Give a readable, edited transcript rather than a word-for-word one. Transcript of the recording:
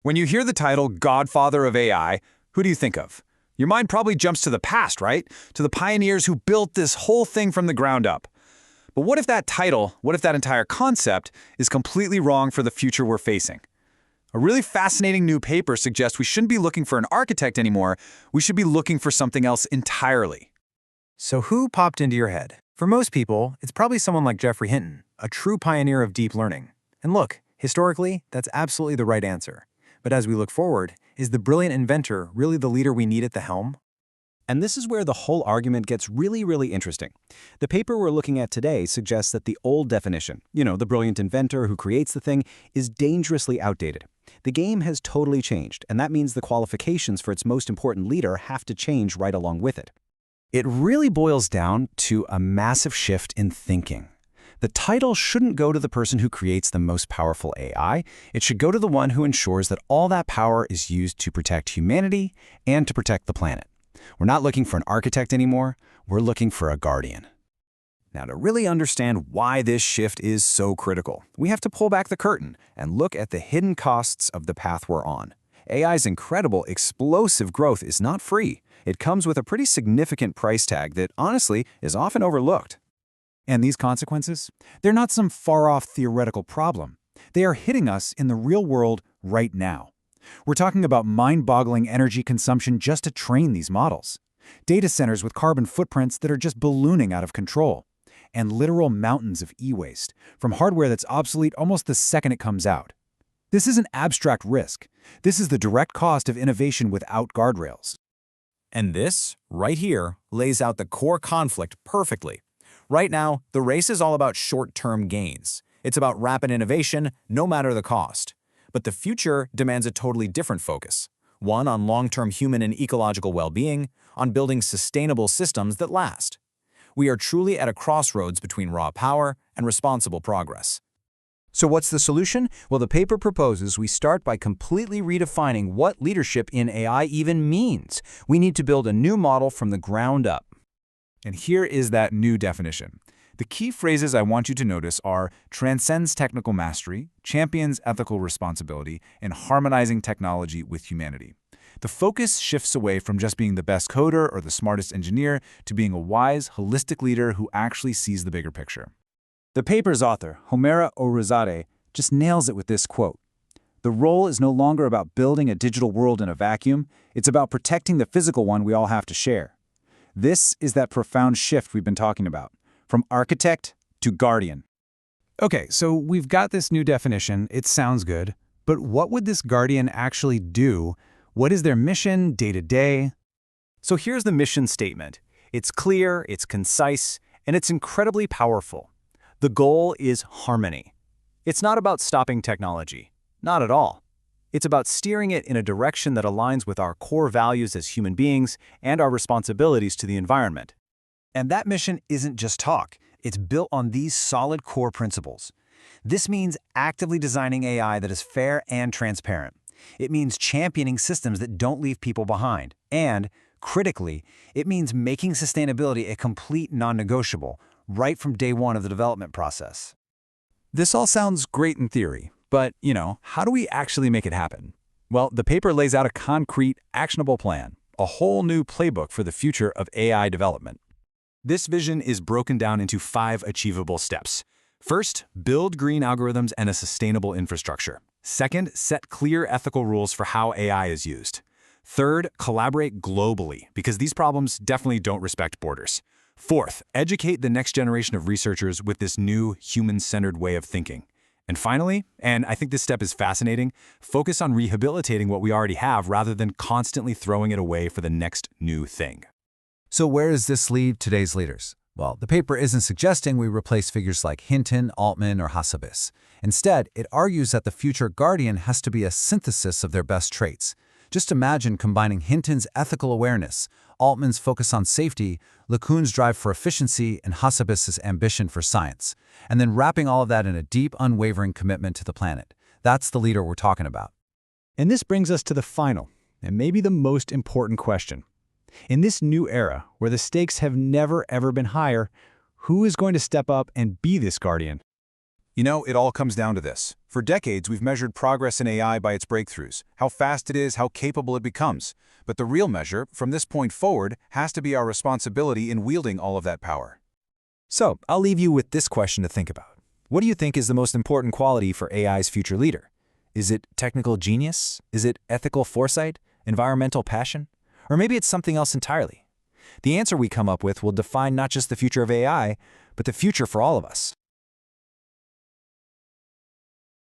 When you hear the title Godfather of AI, who do you think of? Your mind probably jumps to the past, right? To the pioneers who built this whole thing from the ground up. But what if that title, what if that entire concept, is completely wrong for the future we're facing? A really fascinating new paper suggests we shouldn't be looking for an architect anymore, we should be looking for something else entirely. So who popped into your head? For most people, it's probably someone like Geoffrey Hinton, a true pioneer of deep learning. And look, historically, that's absolutely the right answer. But as we look forward, is the brilliant inventor really the leader we need at the helm? And this is where the whole argument gets really interesting. The paper we're looking at today suggests that the old definition, the brilliant inventor who creates the thing, is dangerously outdated. The game has totally changed, and that means the qualifications for its most important leader have to change right along with it. It really boils down to a massive shift in thinking. The title shouldn't go to the person who creates the most powerful AI. It should go to the one who ensures that all that power is used to protect humanity and to protect the planet. We're not looking for an architect anymore. We're looking for a guardian. Now, to really understand why this shift is so critical, we have to pull back the curtain and look at the hidden costs of the path we're on. AI's incredible, explosive growth is not free. It comes with a pretty significant price tag that, honestly, is often overlooked. And these consequences? They're not some far-off theoretical problem. They are hitting us in the real world right now. We're talking about mind-boggling energy consumption just to train these models. Data centers with carbon footprints that are just ballooning out of control. And literal mountains of e-waste, from hardware that's obsolete almost the second it comes out. This isn't abstract risk. This is the direct cost of innovation without guardrails. And this, right here, lays out the core conflict perfectly. Right now, the race is all about short-term gains. It's about rapid innovation, no matter the cost. But the future demands a totally different focus. One on long-term human and ecological well-being, on building sustainable systems that last. We are truly at a crossroads between raw power and responsible progress. So what's the solution? Well, the paper proposes we start by completely redefining what leadership in AI even means. We need to build a new model from the ground up. And here is that new definition. The key phrases I want you to notice are transcends technical mastery, champions ethical responsibility, and harmonizing technology with humanity. The focus shifts away from just being the best coder or the smartest engineer to being a wise, holistic leader who actually sees the bigger picture. The paper's author, Homeira Oroujzadeh, just nails it with this quote. The role is no longer about building a digital world in a vacuum, it's about protecting the physical one we all have to share. This is that profound shift we've been talking about, from architect to guardian. Okay, so we've got this new definition, it sounds good, but what would this guardian actually do? What is their mission day to day? So here's the mission statement. It's clear, it's concise, and it's incredibly powerful. The goal is harmony. It's not about stopping technology, not at all. It's about steering it in a direction that aligns with our core values as human beings and our responsibilities to the environment. And that mission isn't just talk. It's built on these solid core principles. This means actively designing AI that is fair and transparent. It means championing systems that don't leave people behind. And, critically, it means making sustainability a complete non-negotiable, right from day one of the development process. This all sounds great in theory. But, how do we actually make it happen? Well, the paper lays out a concrete, actionable plan, a whole new playbook for the future of AI development. This vision is broken down into 5 achievable steps. First, build green algorithms and a sustainable infrastructure. Second, set clear ethical rules for how AI is used. Third, collaborate globally, because these problems definitely don't respect borders. Fourth, educate the next generation of researchers with this new, human-centered way of thinking. And finally, and I think this step is fascinating, focus on rehabilitating what we already have rather than constantly throwing it away for the next new thing. So where does this leave today's leaders? Well, the paper isn't suggesting we replace figures like Hinton, Altman, or Hassabis. Instead, it argues that the future guardian has to be a synthesis of their best traits. Just imagine combining Hinton's ethical awareness, Altman's focus on safety, LeCun's drive for efficiency, and Hassabis's ambition for science, and then wrapping all of that in a deep, unwavering commitment to the planet. That's the leader we're talking about. And this brings us to the final, and maybe the most important question. In this new era, where the stakes have never ever been higher, who is going to step up and be this guardian? You know, it all comes down to this. For decades, we've measured progress in AI by its breakthroughs, how fast it is, how capable it becomes. But the real measure, from this point forward, has to be our responsibility in wielding all of that power. So, I'll leave you with this question to think about. What do you think is the most important quality for AI's future leader? Is it technical genius? Is it ethical foresight? Environmental passion? Or maybe it's something else entirely? The answer we come up with will define not just the future of AI, but the future for all of us.